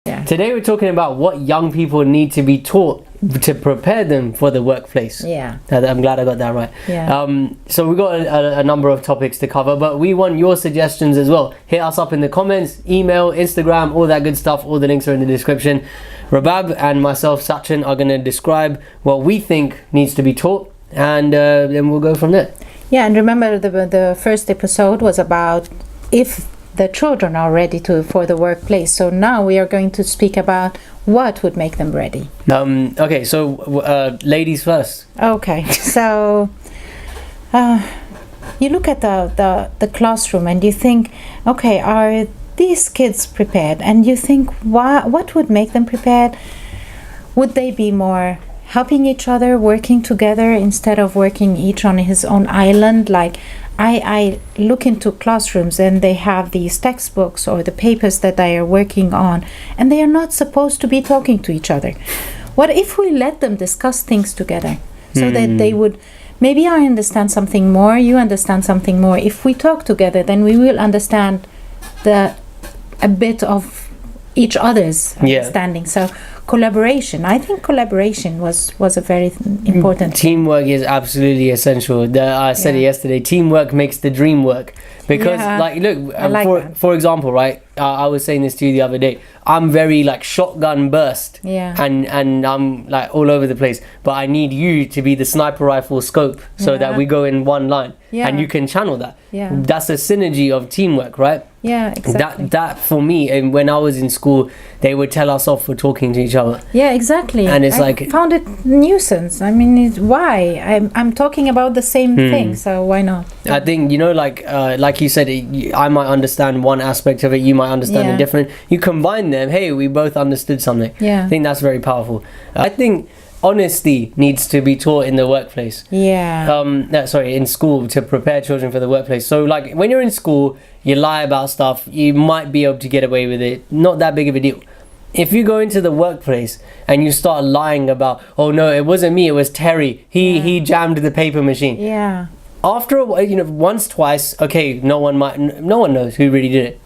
Yeah. Today we're talking about what young people need to be taught to prepare them for the workplace. Yeah. I'm glad I got that right. Yeah. So we've got a number of topics to cover, but we want your suggestions as well. Hit us up in the comments, email, Instagram, all that good stuff. All the links are in the description. Rabab and myself, Sachin, are going to describe what we think needs to be taught, and then we'll go from there. Yeah, and remember the first episode was about if the children are ready for the workplace. So now we are going to speak about what would make them ready. Okay, so ladies first. Okay, so you look at the classroom and you think, okay, are these kids prepared? And you think, what would make them prepared? Would they be more helping each other, working together instead of working each on his own island? Like I look into classrooms and they have these textbooks or the papers that they are working on, and they are not supposed to be talking to each other. What if we let them discuss things together so that they would, maybe I understand something more, you understand something more. If we talk together, then we will understand a bit of each other's understanding. So collaboration, I think collaboration was a very important teamwork is absolutely essential. I said it yesterday, teamwork makes the dream work, because like look, for example, right, I was saying this to you the other day, I'm very like shotgun burst, and I'm like all over the place, but I need you to be the sniper rifle scope so that we go in one line, and you can channel that. That's a synergy of teamwork, right? Yeah, exactly. That for me, and when I was in school, they would tell us off for talking to each other. Yeah, exactly. And it's I found it nuisance. I mean, why? I'm talking about the same thing, so why not? I think, you know, like you said, I might understand one aspect of it, you might understand a different. You combine them, hey, we both understood something. Yeah. I think that's very powerful. I think honesty needs to be taught in the workplace. In school, to prepare children for the workplace. So like when you're in school, you lie about stuff, you might be able to get away with it, not that big of a deal. If you go into the workplace and you start lying about, oh no, it wasn't me, it was Terry, he jammed the paper machine. After a while, you know, once, twice, okay, no one knows who really did it.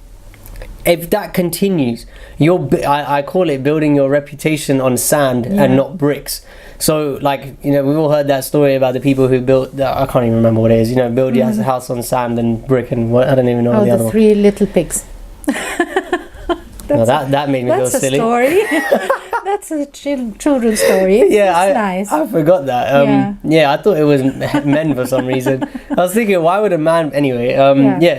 If that continues, I call it building your reputation on sand and not bricks. So, like, you know, we've all heard that story about the people who built, I can't even remember what it is, you know, build your house on sand and brick and what, I don't even know the other one. Three little pigs. That made me feel silly. That's a story. That's a children's story. It's nice. I forgot that. I thought it was men for some reason. I was thinking, why would a man... Anyway,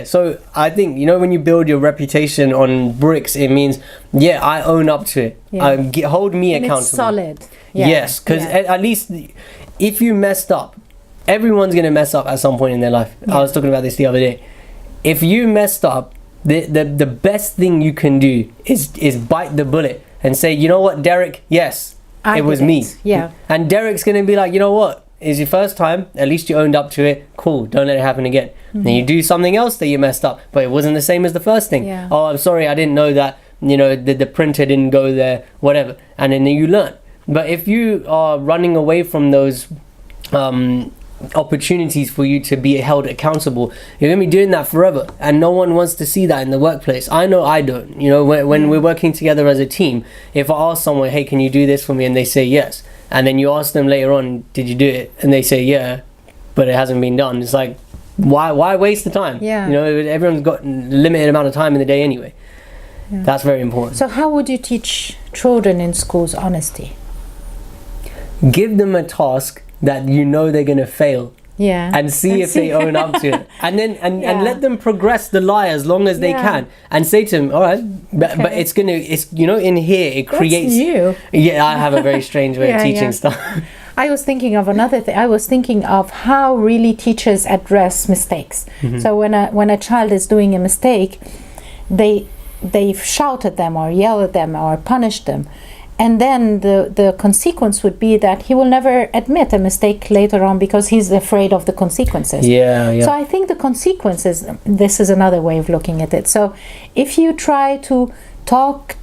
so I think, you know, when you build your reputation on bricks, it means, I own up to it. Hold me accountable. It's solid. Yes, because at least if you messed up, everyone's going to mess up at some point in their life. I was talking about this the other day. If you messed up, the best thing you can do is bite the bullet and say, you know what, Derek, yes, it was me. And Derek's going to be like, you know what, it's your first time, at least you owned up to it, cool, don't let it happen again. Then you do something else that you messed up, but it wasn't the same as the first thing. Oh, I'm sorry, I didn't know that, you know, the printer didn't go there, whatever, and then you learn. But if you are running away from those opportunities for you to be held accountable, you're gonna be doing that forever, and no one wants to see that in the workplace. I know I don't. You know, when we're working together as a team, if I ask someone, hey, can you do this for me, and they say yes, and then you ask them later on, did you do it, and they say yeah, but it hasn't been done, it's like, why waste the time? You know, everyone's got a limited amount of time in the day anyway. That's very important. So how would you teach children in schools honesty? Give them a task that you know they're going to fail, and see if they own up to it, and then and let them progress the lie as long as they can, and say to them, all right, but it's you know, in here it creates you. I have a very strange way of teaching stuff. I was thinking of another thing. I was thinking of how really teachers address mistakes. So when a child is doing a mistake, they shout at them or yell at them or punish them. And then the consequence would be that he will never admit a mistake later on because he's afraid of the consequences. So I think the consequences, this is another way of looking at it. So if you try to talk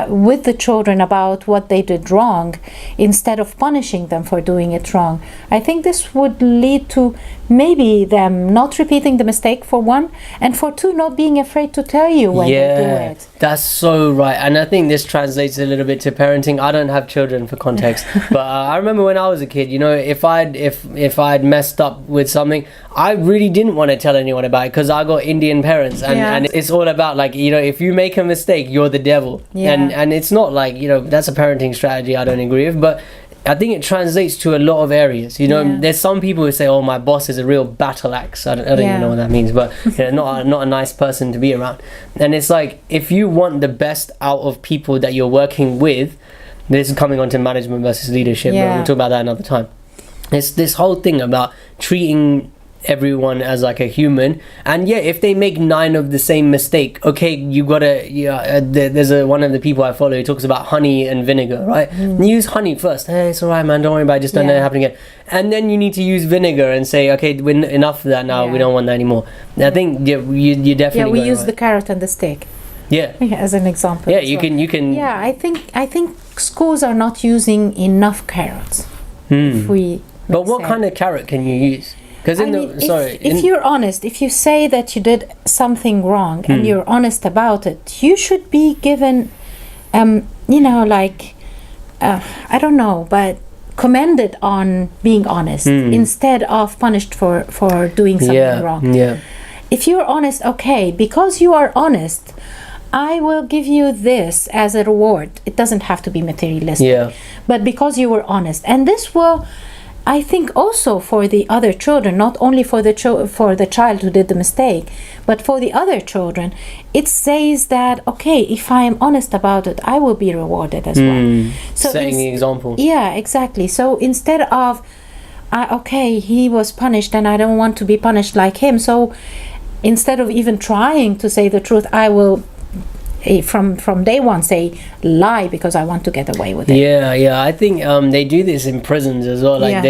with the children about what they did wrong, instead of punishing them for doing it wrong. I think this would lead to maybe them not repeating the mistake, for one, and for two, not being afraid to tell you when they do it. That's so right. And I think this translates a little bit to parenting. I don't have children for context, but I remember when I was a kid, you know, if I'd messed up with something, I really didn't want to tell anyone about it, because I got Indian parents, and it's all about, like, you know, if you make a mistake, you're the devil. And it's not like, you know, that's a parenting strategy I don't agree with, but I think it translates to a lot of areas. You know, there's some people who say, "Oh, my boss is a real battle axe." I don't even know what that means, but you know, not a nice person to be around. And it's like, if you want the best out of people that you're working with, this is coming on to management versus leadership. But we'll talk about that another time. It's this whole thing about treating everyone as like a human, and if they make 9 of the same mistake, okay, you gotta there's one of the people I follow who talks about honey and vinegar, right? Use honey first. Hey, it's all right, man, don't worry about it, just don't let it happen again. And then you need to use vinegar and say, okay, we're enough of that now, we don't want that anymore. And I think you definitely we use the carrot and the stick as an example. You can I think schools are not using enough carrots. But what kind of carrot can you use? Because if you're honest, if you say that you did something wrong and you're honest about it, you should be given, you know, like, I don't know, but commended on being honest instead of punished for doing something wrong. If you're honest, okay, because you are honest, I will give you this as a reward. It doesn't have to be materialistic, but because you were honest, and this will, I think, also for the other children, not only for the child who did the mistake, but for the other children, it says that, okay, if I am honest about it, I will be rewarded as well. So setting the example. Yeah, exactly. So instead of, okay, he was punished and I don't want to be punished like him, so instead of even trying to say the truth, I will from day one say lie because I want to get away with it. I think they do this in prisons as well, like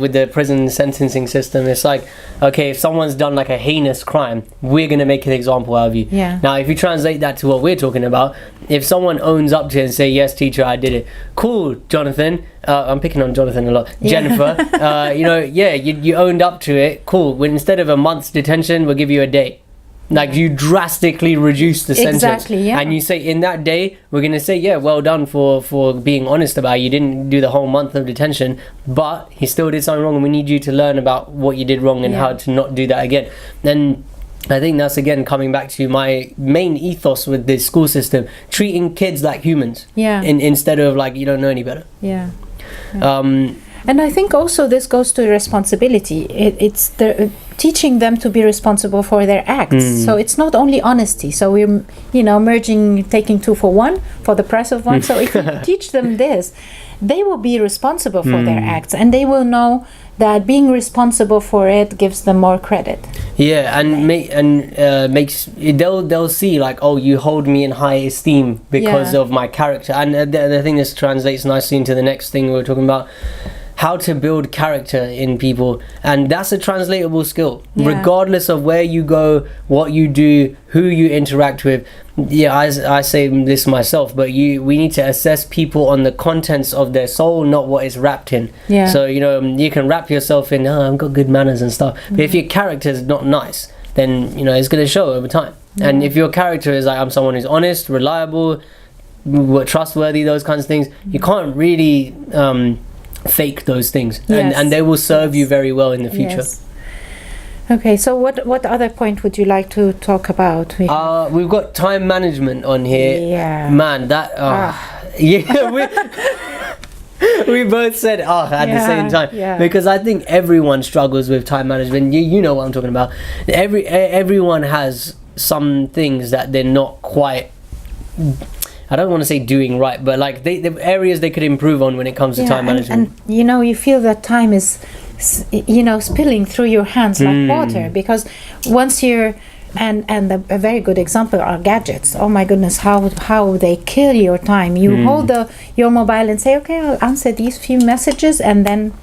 with the prison sentencing system. It's like, okay, if someone's done like a heinous crime, we're going to make an example out of you. Now if you translate that to what we're talking about, if someone owns up to it and say, yes teacher, I did it, cool, Jonathan, I'm picking on Jonathan a lot, Jennifer, you know, you owned up to it, cool, when instead of a month's detention, we'll give you a day. Like, you drastically reduce the sentence, and you say, in that day we're going to say, well done for being honest about it. You didn't do the whole month of detention, but he still did something wrong, and we need you to learn about what you did wrong and how to not do that again. And I think that's, again, coming back to my main ethos with this school system, treating kids like humans, instead of like, you don't know any better. And I think also this goes to responsibility. It's teaching them to be responsible for their acts. So it's not only honesty. So we're, you know, taking 2 for 1 for the price of 1. So if you teach them this, they will be responsible for their acts, and they will know that being responsible for it gives them more credit. They'll see like, oh, you hold me in high esteem because of my character. And I think this translates nicely into the next thing we were talking about, how to build character in people. And that's a translatable skill, regardless of where you go, what you do, who you interact with. I say this myself, but we need to assess people on the contents of their soul, not what is wrapped in. So, you know, you can wrap yourself in, I've got good manners and stuff, but if your character is not nice, then, you know, it's going to show over time. And if your character is like, I'm someone who's honest, reliable, trustworthy, those kinds of things, you can't really fake those things, and they will serve you very well in the future. Okay, so what other point would you like to talk about? We've got time management on here. Man, that we both said at the same time, because I think everyone struggles with time management. You know what I'm talking about. Everyone has some things that they're not quite, I don't want to say doing right, but like the areas they could improve on when it comes to time management. And you know, you feel that time is, you know, spilling through your hands like water, because once you're, and a very good example are gadgets. Oh my goodness, how they kill your time. You hold your mobile and say, okay, I'll answer these few messages, and then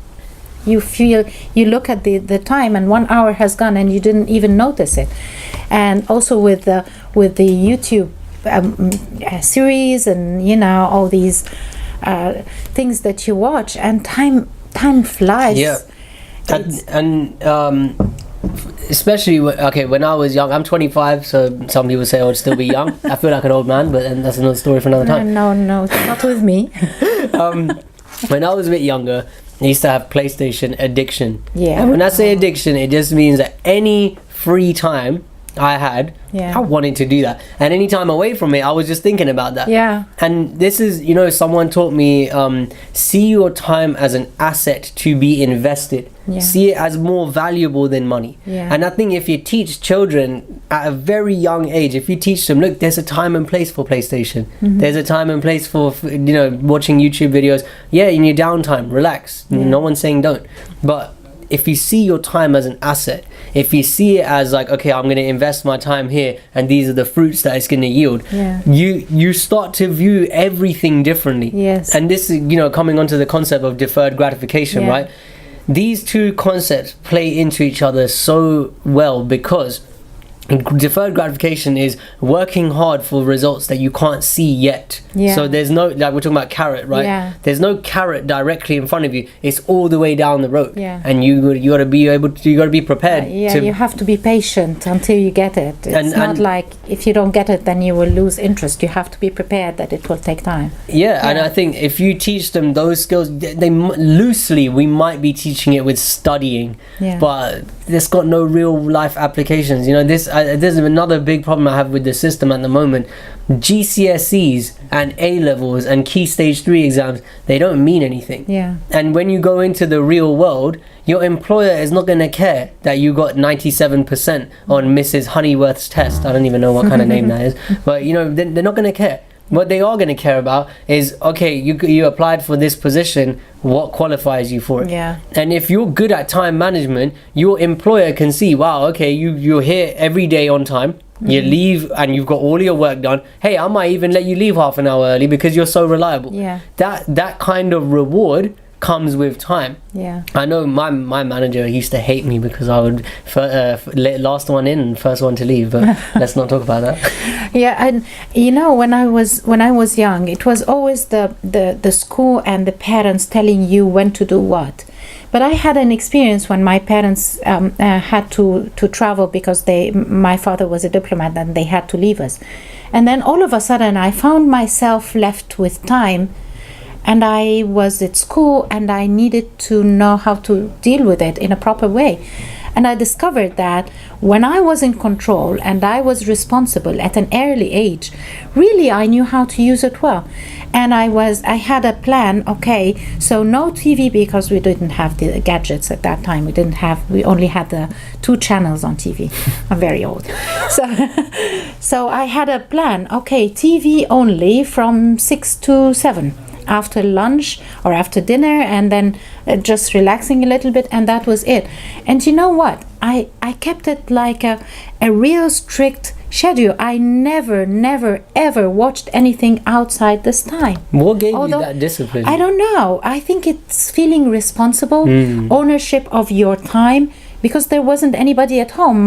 you look at the time and 1 hour has gone and you didn't even notice it. And also with the YouTube series and all these things that you watch, and time flies. Yeah. And especially when I was young, I'm 25, so some people say I would still be young. I feel like an old man, but then that's another story for another time. No, it's not with me. When I was a bit younger, I used to have PlayStation addiction. Yeah. And when I say addiction, it just means that any free time I had, I wanted to do that, and any time away from it, I was just thinking about that. Yeah. And this is, someone taught me, see your time as an asset to be invested. See it as more valuable than money. And I think if you teach children at a very young age, if you teach them, look, there's a time and place for PlayStation, there's a time and place for watching YouTube videos, in your downtime, relax, no one's saying don't, but if you see your time as an asset, if you see it as like, okay, I'm going to invest my time here and these are the fruits that it's going to yield, you start to view everything differently. Yes. And this is, coming onto the concept of deferred gratification, right? These two concepts play into each other so well, because deferred gratification is working hard for results that you can't see yet. So there's no, like we're talking about carrot, right? There's no carrot directly in front of you. It's all the way down the road. And you got to be prepared. You have to be patient until you get it. It's not like if you don't get it, then you will lose interest. You have to be prepared that it will take time. And I think if you teach them those skills, they loosely we might be teaching it with studying, but it's got no real life applications. There's another big problem I have with the system at the moment. GCSEs and A-levels and key stage 3 exams, they don't mean anything. And when you go into the real world, your employer is not going to care that you got 97% on Mrs. Honeyworth's test. I don't even know what kind of name that is, but they're not going to care. What they are going to care about is, okay, you applied for this position, what qualifies you for it? And if you're good at time management, your employer can see, wow, okay, you're here every day on time, you leave and you've got all your work done. Hey, I might even let you leave half an hour early because you're so reliable. That kind of reward comes with time. I know my manager used to hate me because I would last one in and first one to leave, but let's not talk about that. And when I was young, it was always the school and the parents telling you when to do what. But I had an experience when my parents had to travel because my father was a diplomat and they had to leave us, and then all of a sudden I found myself left with time. And I was at school and I needed to know how to deal with it in a proper way. And I discovered that when I was in control and I was responsible at an early age, really I knew how to use it well. And I had a plan, okay, so no TV because we didn't have the gadgets at that time. We only had the 2 channels on TV. I'm very old. So I had a plan, okay, TV only from 6 to 7. After lunch or after dinner, and then just relaxing a little bit, and that was it. And you know what? I kept it like a real strict schedule. I never ever watched anything outside this time. What gave you that discipline? I don't know. I think it's feeling responsible, ownership of your time. Because there wasn't anybody at home.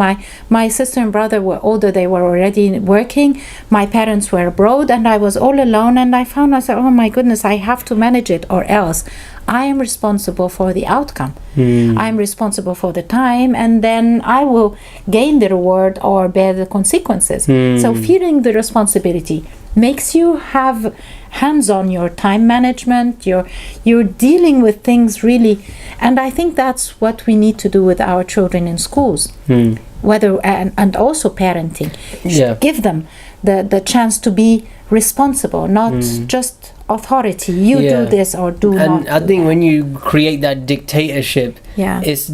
My sister and brother were older, they were already working. My parents were abroad and I was all alone, and I found myself, oh my goodness, I have to manage it, or else I am responsible for the outcome. I'm responsible for the time, and then I will gain the reward or bear the consequences. So feeling the responsibility makes you have hands on your time management. You're dealing with things really, and I think that's what we need to do with our children in schools, whether and also parenting. Give them the chance to be responsible, not just authority. You do this or do not. And I think when you create that dictatorship, it's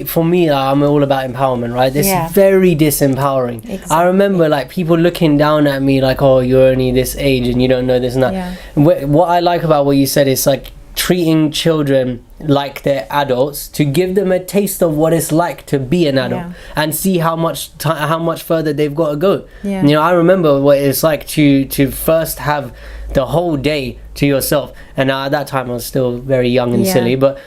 for me, I'm all about empowerment, right? It's very disempowering. Exactly. I remember like people looking down at me like, oh, you're only this age and you don't know this and that. What I like about what you said is like treating children like they're adults, to give them a taste of what it's like to be an adult and see how much further they've got to go. I remember what it's like to first have the whole day to yourself, and at that time I was still very young and silly, but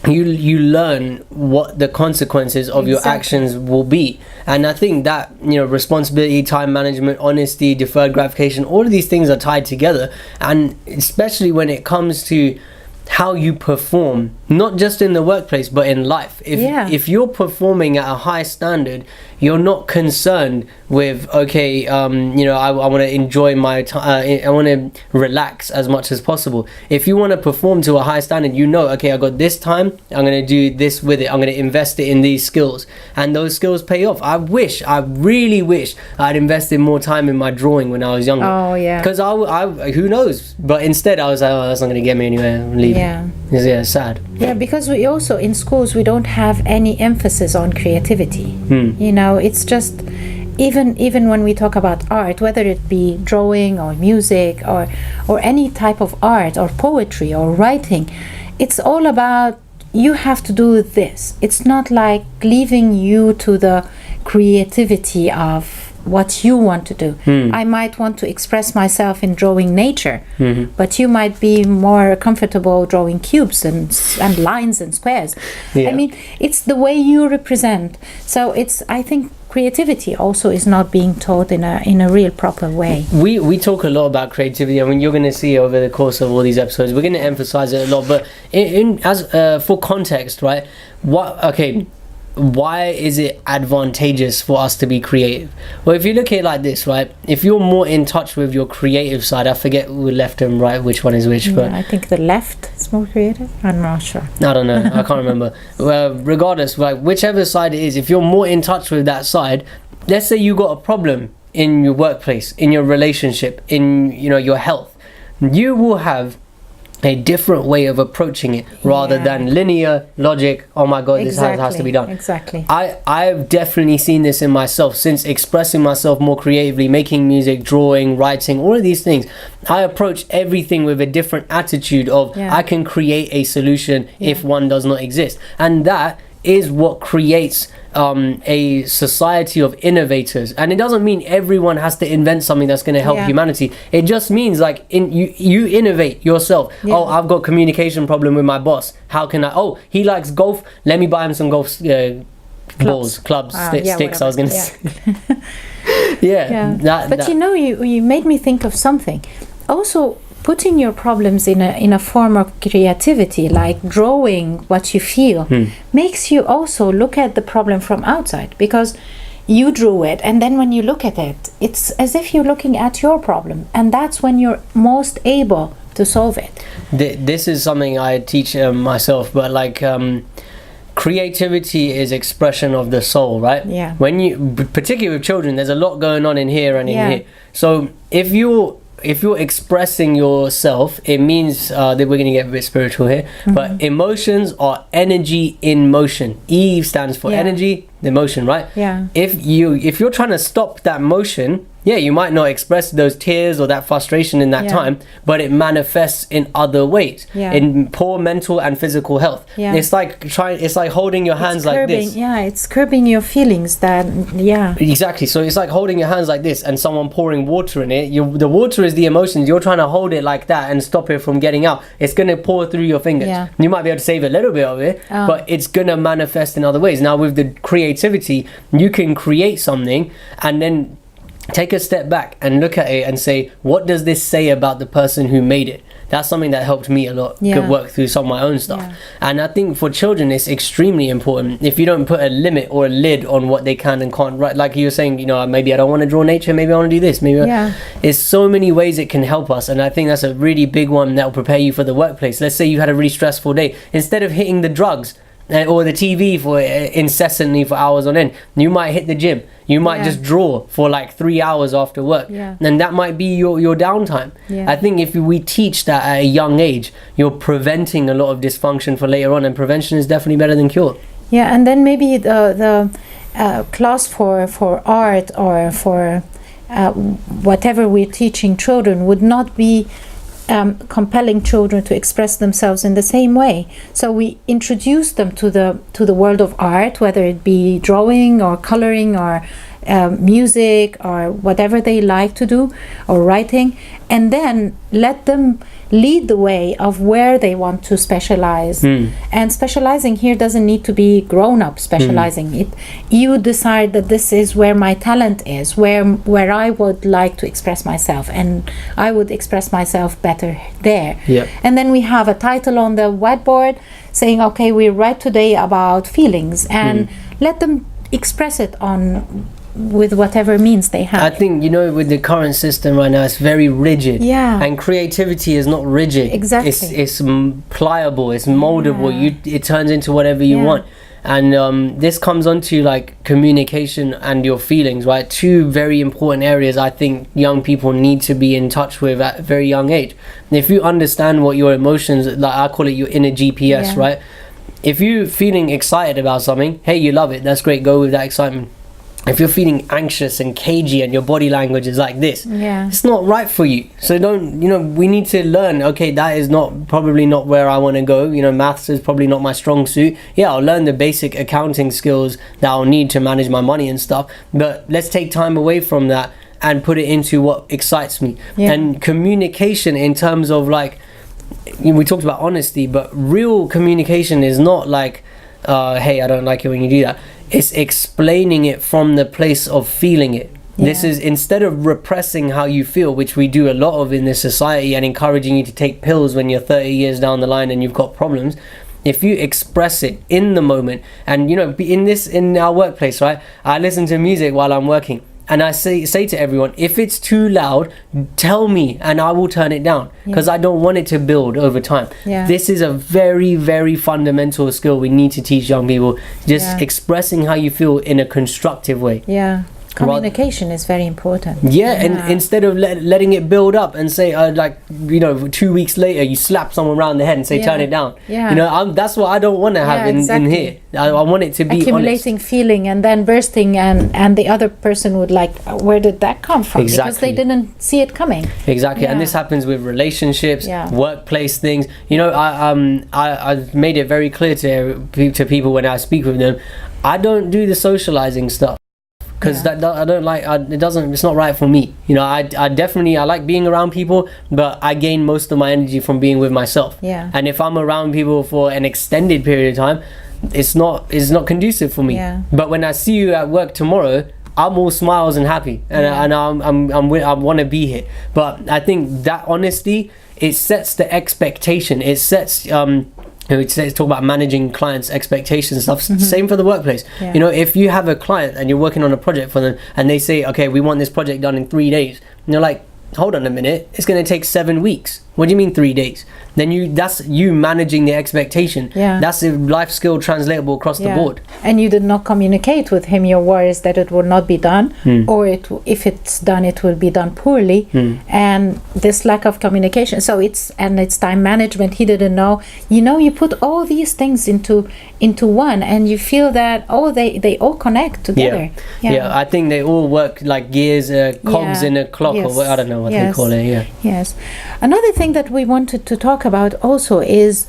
you learn what the consequences of your actions will be. And I think that, responsibility, time management, honesty, deferred gratification, all of these things are tied together. And especially when it comes to how you perform, not just in the workplace but in life. If you're performing at a high standard, you're not concerned with I want to enjoy my time, I want to relax as much as possible. If you want to perform to a high standard, I got this time, I'm going to do this with it, I'm going to invest it in these skills, and those skills pay off. I really wish I'd invested more time in my drawing when I was younger, because I who knows, but instead I was like, that's not going to get me anywhere, I'm leaving. It's sad. Because we also in schools we don't have any emphasis on creativity. It's just even when we talk about art, whether it be drawing or music or any type of art or poetry or writing, it's all about you have to do this. It's not like leaving you to the creativity of what you want to do. I might want to express myself in drawing nature, but you might be more comfortable drawing cubes and lines and squares. I mean, it's the way you represent. So I think creativity also is not being taught in a real proper way. We talk a lot about creativity. I mean, you're going to see over the course of all these episodes, we're going to emphasize it a lot. But for context, right? Why is it advantageous for us to be creative? Well, if you look at it like this, right? If you're more in touch with your creative side, I forget left and right, which one is which, but I think the left is more creative. I'm not sure. I don't know. I can't remember. Well, regardless, like whichever side it is, if you're more in touch with that side, let's say you got a problem in your workplace, in your relationship, in your health, you will have a different way of approaching it rather than linear logic. Oh my god, this has to be done. Exactly. I've definitely seen this in myself since expressing myself more creatively, making music, drawing, writing, all of these things. I approach everything with a different attitude of I can create a solution if one does not exist, and that is what creates a society of innovators. And it doesn't mean everyone has to invent something that's going to help humanity. It just means like you innovate yourself. Oh, I've got communication problem with my boss. How can I? He likes golf. Let me buy him some golf balls, clubs, sticks. I was going to say. But you made me think of something. Also, putting your problems in a form of creativity, like drawing what you feel, makes you also look at the problem from outside, because you drew it, and then when you look at it, it's as if you're looking at your problem, and that's when you're most able to solve it. This is something I teach myself, but like creativity is expression of the soul, right? Yeah. When you, particularly with children, there's a lot going on in here and in here. So if you're expressing yourself, it means that we're going to get a bit spiritual here, but emotions are energy in motion. E stands for energy, the motion, right? If you're trying to stop that motion, you might not express those tears or that frustration in that time, but it manifests in other ways, in poor mental and physical health. It's like holding your hands like this. It's curbing your feelings. Exactly. So it's like holding your hands like this and someone pouring water in it. The water is the emotions. You're trying to hold it like that and stop it from getting out. It's going to pour through your fingers. You might be able to save a little bit of it, but it's going to manifest in other ways. Now with the creativity, you can create something and then take a step back and look at it and say, what does this say about the person who made it? That's something that helped me a lot. Good work through some of my own stuff. And I think for children it's extremely important. If you don't put a limit or a lid on what they can and can't write, like you were saying, maybe I don't want to draw nature, maybe I want to do this, there's so many ways it can help us. And I think that's a really big one that will prepare you for the workplace. Let's say you had a really stressful day. Instead of hitting the drugs or the TV for incessantly for hours on end, you might hit the gym. You might just draw for like 3 hours after work, and that might be your downtime. I think if we teach that at a young age, you're preventing a lot of dysfunction for later on, and prevention is definitely better than cure. And then maybe the class for art or for whatever we're teaching children would not be compelling children to express themselves in the same way. So we introduce them to the world of art, whether it be drawing or coloring or music or whatever they like to do, or writing, and then let them lead the way of where they want to specialize. And specializing here doesn't need to be grown-up specializing. You decide that this is where my talent is, where I would like to express myself, and I would express myself better there. And then we have a title on the whiteboard saying, okay, we write today about feelings, and let them express it on with whatever means they have. I think, with the current system right now, it's very rigid. And creativity is not rigid. Exactly. It's pliable, it's moldable. It turns into whatever you want. And this comes onto like communication and your feelings, right? Two very important areas I think young people need to be in touch with at a very young age. And if you understand what your emotions, like I call it your inner GPS, right? If you're feeling excited about something, hey, you love it, that's great, go with that excitement. If you're feeling anxious and cagey and your body language is like this, it's not right for you. So we need to learn, okay, that is probably not where I want to go. Maths is probably not my strong suit. I'll learn the basic accounting skills that I'll need to manage my money and stuff. But let's take time away from that and put it into what excites me. And communication in terms of like, we talked about honesty, but real communication is not like, hey, I don't like it when you do that. It's explaining it from the place of feeling it. This is, instead of repressing how you feel, which we do a lot of in this society, and encouraging you to take pills when you're 30 years down the line and you've got problems. If you express it in the moment, and in our workplace, right, I listen to music while I'm working, and I say to everyone, if it's too loud, tell me and I will turn it down, because I don't want it to build over time. This is a very, very fundamental skill we need to teach young people, just expressing how you feel in a constructive way. Communication is very important. And instead of letting it build up and say 2 weeks later you slap someone around the head and say turn it down. That's what I don't want to have in here. I want it to be accumulating honest. Feeling and then bursting, and the other person would like, where did that come from? Because they didn't see it coming. And this happens with relationships, workplace things. I've made it very clear to people when I speak with them, I don't do the socializing stuff. Because I don't like, it's not right for me. I definitely, I like being around people, but I gain most of my energy from being with myself. And if I'm around people for an extended period of time, it's not conducive for me. But when I see you at work tomorrow, I'm all smiles and happy, and I want to be here. But I think that honesty, it sets the expectation. It sets we talk about managing clients' expectations and stuff. Same for the workplace. If you have a client and you're working on a project for them, and they say, okay, we want this project done in 3 days, and you're like, hold on a minute, it's going to take 7 weeks. What do you mean 3 days? Then that's you managing the expectation. That's a life skill translatable across the board. And you did not communicate with him your worries that it will not be done, or if it's done, it will be done poorly. And this lack of communication. So it's time management. He didn't know. You put all these things into one, and you feel that they all connect together. I think they all work like gears, cogs in a clock, or I don't know what they call it. Another thing that we wanted to talk about also is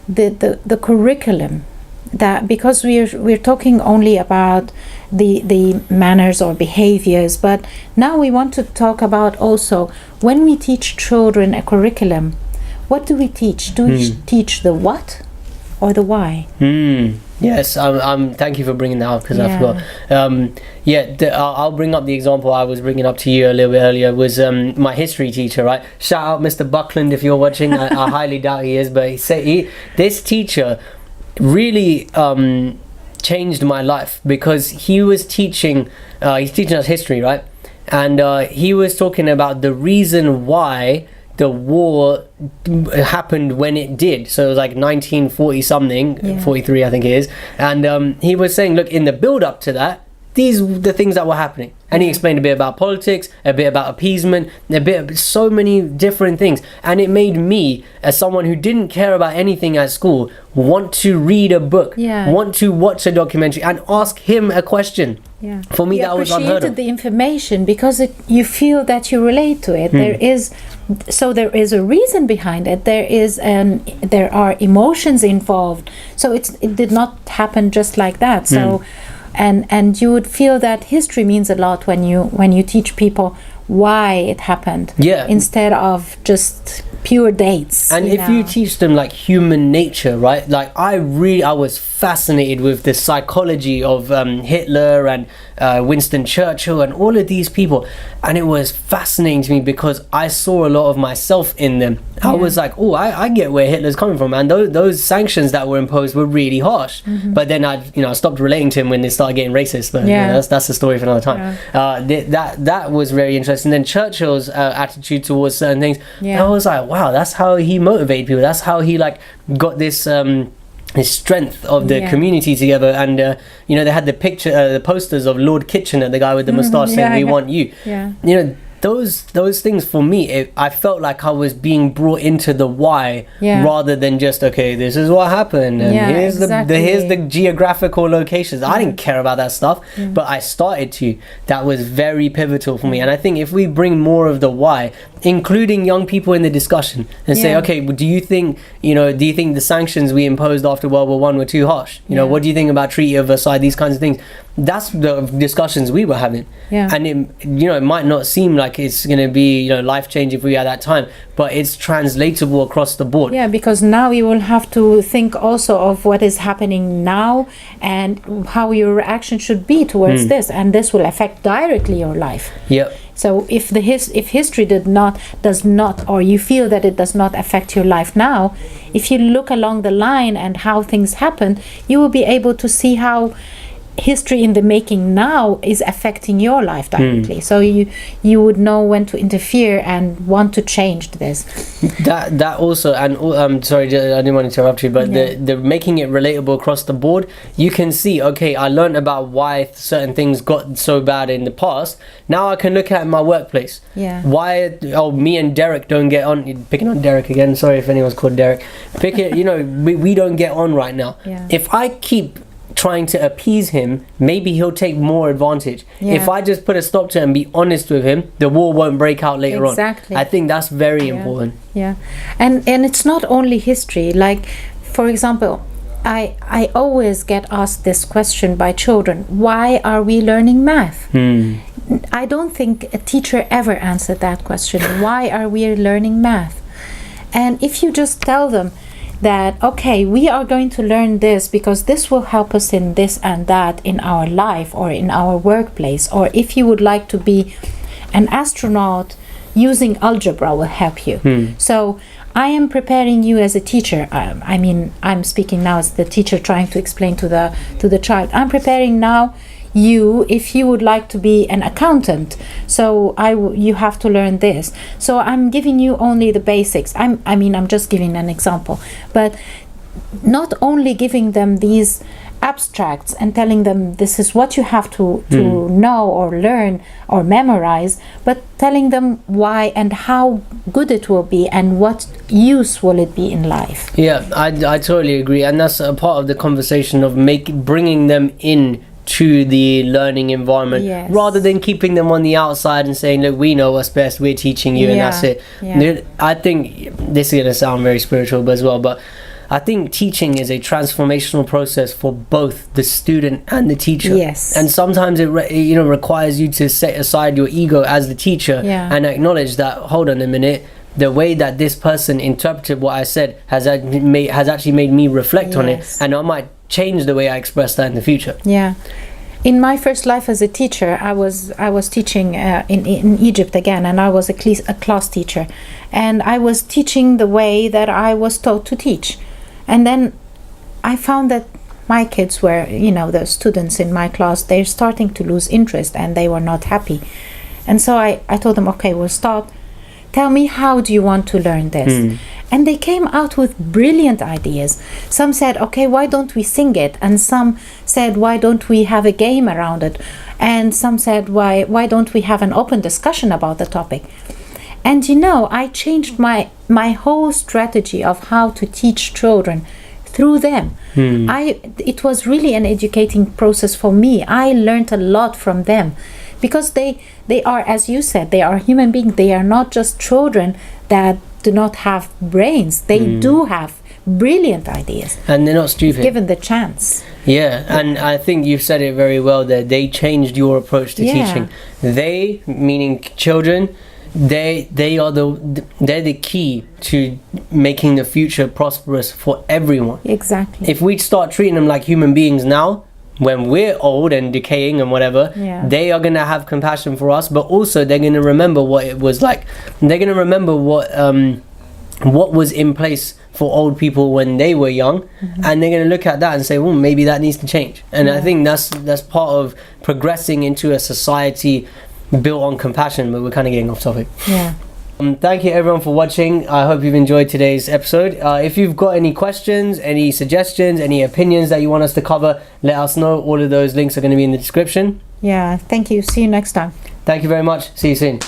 the curriculum, that because we're talking only about the manners or behaviors, but now we want to talk about also when we teach children a curriculum, what do we teach? Do we teach the what or the why? Yes, thank you for bringing that up, because I forgot. I'll bring up the example I was bringing up to you a little bit earlier, was my history teacher, right? Shout out Mr. Buckland if you're watching. I highly doubt he is, but this teacher really changed my life, because he was teaching us history, right? And he was talking about the reason why the war happened when it did. So it was like 1940 something, 43 I think it is. And he was saying, look, in the build up to that, these were the things that were happening. And he explained a bit about politics, a bit about appeasement, so many different things. And it made me, as someone who didn't care about anything at school, want to read a book, want to watch a documentary and ask him a question. For me, that was unheard of. You appreciated the information because you feel that you relate to it. There is a reason behind it. There are emotions involved. So it did not happen just like that. So and you would feel that history means a lot when you teach people why it happened, instead of just pure dates. And if you teach them like human nature, right, like I was fascinated with the psychology of Hitler and Winston Churchill and all of these people, and it was fascinating to me because I saw a lot of myself in them. I was like, oh, I get where Hitler's coming from, and those sanctions that were imposed were really harsh. But then I stopped relating to him when they started getting racist. But that's a story for another time. That was very interesting. Then Churchill's attitude towards certain things, I was like, wow, that's how he motivated people. That's how he like got this his strength of the community together. And they had the posters of Lord Kitchener, the guy with the moustache, saying we want you. Those things for me, I felt like I was being brought into the why rather than just, okay, this is what happened and here's the geographical locations. I didn't care about that stuff, but I started to. That was very pivotal for me. And I think if we bring more of the why, including young people in the discussion, and say, okay, do you think the sanctions we imposed after World War I were too harsh? What do you think about Treaty of Versailles? These kinds of things. That's the discussions we were having. And it might not seem like it's going to be life changing for you at that time, but it's translatable across the board. Because now you will have to think also of what is happening now and how your reaction should be towards this, and this will affect directly your life. So if history does not, or you feel that it does not affect your life now, if you look along the line and how things happen, you will be able to see how history in the making now is affecting your life directly. So you would know when to interfere and want to change this. That also, and sorry, I didn't want to interrupt you, but the making it relatable across the board, you can see, okay, I learned about why certain things got so bad in the past. Now I can look at my workplace. Why me and Derek don't get on. Picking on Derek again, sorry if anyone's called Derek. We don't get on right now. If I keep trying to appease him, maybe he'll take more advantage. If I just put a stop to it and be honest with him, the war won't break out later on. I think that's very important. And it's not only history. Like, for example, I always get asked this question by children: why are we learning math? I don't think a teacher ever answered that question. Why are we learning math? And if you just tell them that, okay, we are going to learn this because this will help us in this and that in our life or in our workplace, or if you would like to be an astronaut, using algebra will help you. So I am preparing you as a teacher. I'm speaking now as the teacher trying to explain to the child. I'm preparing now you, if you would like to be an accountant, so you have to learn this. So I'm giving you only the basics. I'm just giving an example, but not only giving them these abstracts and telling them this is what you have to know or learn or memorize, but telling them why and how good it will be and what use will it be in life. I totally agree, and that's a part of the conversation of bringing them in to the learning environment, rather than keeping them on the outside and saying, look, we know what's best, we're teaching you, and that's it. I think this is going to sound very spiritual as well, but I think teaching is a transformational process for both the student and the teacher. And sometimes it requires you to set aside your ego as the teacher and acknowledge that, hold on a minute, the way that this person interpreted what I said has actually made me reflect on it, and I might change the way I express that in the future. In my first life as a teacher, I was teaching in Egypt again, and I was a class teacher, and I was teaching the way that I was taught to teach. And then I found that my kids were, the students in my class, they're starting to lose interest and they were not happy. And so I told them, okay, we'll start. Tell me, how do you want to learn this? And they came out with brilliant ideas. Some said, okay, why don't we sing it? And some said, why don't we have a game around it? And some said, why don't we have an open discussion about the topic? And I changed my whole strategy of how to teach children through them. It was really an educating process for me. I learned a lot from them, because they are, as you said, they are human beings. They are not just children that do not have brains. They do have brilliant ideas. And they're not stupid. Given the chance. Yeah, and I think you've said it very well there. They changed your approach to teaching. They, meaning children, they're the key to making the future prosperous for everyone. Exactly. If we start treating them like human beings now, when we're old and decaying and whatever, they are going to have compassion for us, but also they're going to remember what it was like. They're going to remember what was in place for old people when they were young, and they're going to look at that and say, well, maybe that needs to change. And I think that's part of progressing into a society built on compassion, but we're kind of getting off topic. Thank you everyone for watching. I hope you've enjoyed today's episode. If you've got any questions, any suggestions, any opinions that you want us to cover, let us know. All of those links are going to be in the description. Thank you. See you next time. Thank you very much. See you soon.